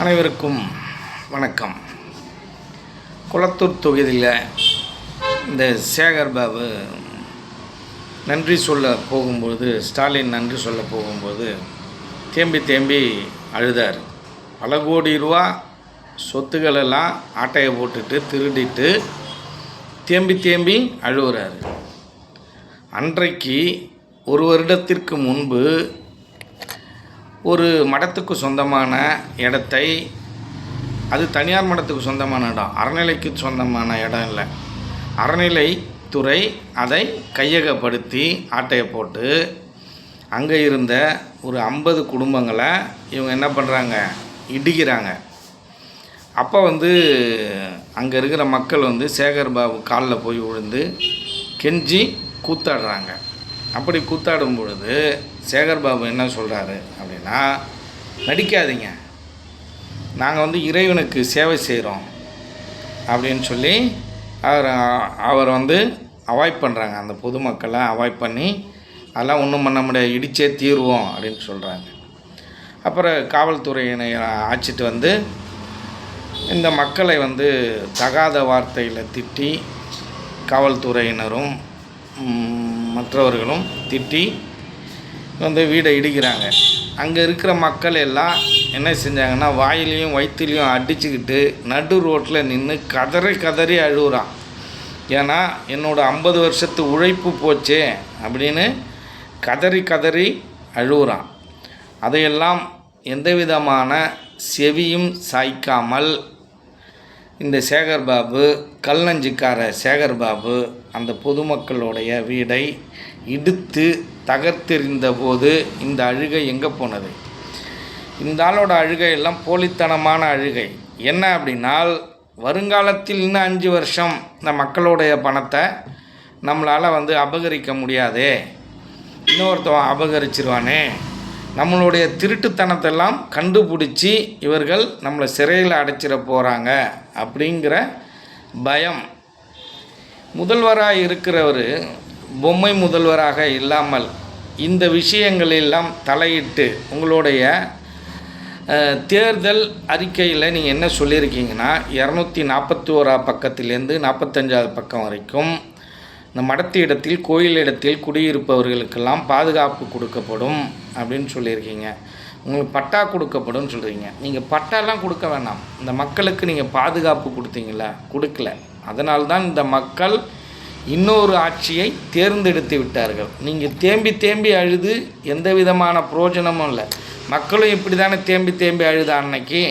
அனைவருக்கும் வணக்கம். குளத்தூர் தொகுதியில் இந்த சேகர் பாபு நன்றி சொல்ல போகும்போது, ஸ்டாலின் நன்றி சொல்ல போகும்போது தேம்பி அழுதார். பல கோடி ரூபா சொத்துக்களெல்லாம் ஆட்டையை போட்டுட்டு திருடிட்டு தேம்பி அழுகிறார். அன்றைக்கு ஒரு வருடத்திற்கு முன்பு ஒரு மடத்துக்கு சொந்தமான இடத்தை, அது தனியார் மடத்துக்கு சொந்தமான இடம், அறநிலைக்கு சொந்தமான இடம் இல்லை, அறநிலைத்துறை அதை கையகப்படுத்தி ஆட்டையை போட்டு அங்கே இருந்த ஒரு 50 குடும்பங்களை இவங்க என்ன பண்ணுறாங்க, இடிக்கிறாங்க. அப்போ அங்கே இருக்கிற மக்கள் சேகர் பாபு காலில் போய் விழுந்து கெஞ்சி கூத்தாடுறாங்க. அப்படி கூத்தாடும் பொழுது சேகர் பாபு என்ன சொல்கிறாரு அப்படின்னா, நடிக்காதீங்க, நாங்கள் இறைவனுக்கு சேவை செய்கிறோம் அப்படின்னு சொல்லி அவர் அவாய்ட் பண்ணுறாங்க. அந்த பொதுமக்களை அவாய்ட் பண்ணி அதெல்லாம் ஒன்றும் பண்ண முடியாது, இடித்தே தீர்வோம் அப்படின்னு சொல்கிறாங்க. அப்புறம் காவல்துறையினை ஆச்சிட்டு இந்த மக்களை தகாத வார்த்தையில் திட்டி, காவல்துறையினரும் மற்றவர்களும் திட்டி வீடை இடிக்கிறாங்க. அங்கே இருக்கிற மக்கள் எல்லாம் என்ன செஞ்சாங்கன்னா, வாயிலையும் வயிற்றுலையும் அடிச்சுக்கிட்டு நடு ரோட்டில் நின்று கதறி அழுகுறான். ஏன்னா என்னோடய 50 வருஷத்து உழைப்பு போச்சே அப்படின்னு கதறி அழுகுறான். அதையெல்லாம் எந்த விதமான செவியும் சாய்க்காமல் இந்த சேகர் பாபு, கல்நஞ்சிக்கார சேகர் பாபு அந்த பொதுமக்களுடைய வீடை இடித்து தகர்த்தெறிந்த போது இந்த அழுகை எங்கே போனது? இந்த ஆளோட அழுகை எல்லாம் போலித்தனமான அழுகை. என்ன அப்படின்னால், வருங்காலத்தில் இன்னும் 5 வருஷம் இந்த மக்களுடைய பணத்தை நம்மளால் அபகரிக்க முடியாதே, இன்னொருத்தவன் அபகரிச்சிருவானே, நம்மளுடைய திருட்டுத்தனத்தெல்லாம் கண்டுபிடிச்சி இவர்கள் நம்மளை சிறையில் அடைச்சிட போகிறாங்க அப்படிங்கிற பயம். முதல்வராக இருக்கிறவர் பொம்மை முதல்வராக இல்லாமல் இந்த விஷயங்களெல்லாம் தலையிட்டு உங்களுடைய தேர்தல் அறிக்கையில் நீங்கள் என்ன சொல்லியிருக்கீங்கன்னா, 241 பக்கத்திலேருந்து 45 பக்கம் வரைக்கும் இந்த மடத்து இடத்தில், கோயில் இடத்தில் குடியிருப்பவர்களுக்கெல்லாம் பாதுகாப்பு கொடுக்கப்படும் அப்படின்னு சொல்லியிருக்கீங்க. உங்களுக்கு பட்டா கொடுக்கப்படும் சொல்கிறீங்க. நீங்கள் பட்டாலாம் கொடுக்க வேணாம், இந்த மக்களுக்கு நீங்கள் பாதுகாப்பு கொடுத்தீங்களா? கொடுக்கல. அதனால்தான் இந்த மக்கள் இன்னொரு ஆட்சியை தேர்ந்தெடுத்து விட்டார்கள். நீங்கள் தேம்பி அழுது எந்த விதமான பிரயோஜனமும் இல்லை. மக்களும் இப்படி தானே தேம்பி அழுதா அன்னைக்கு.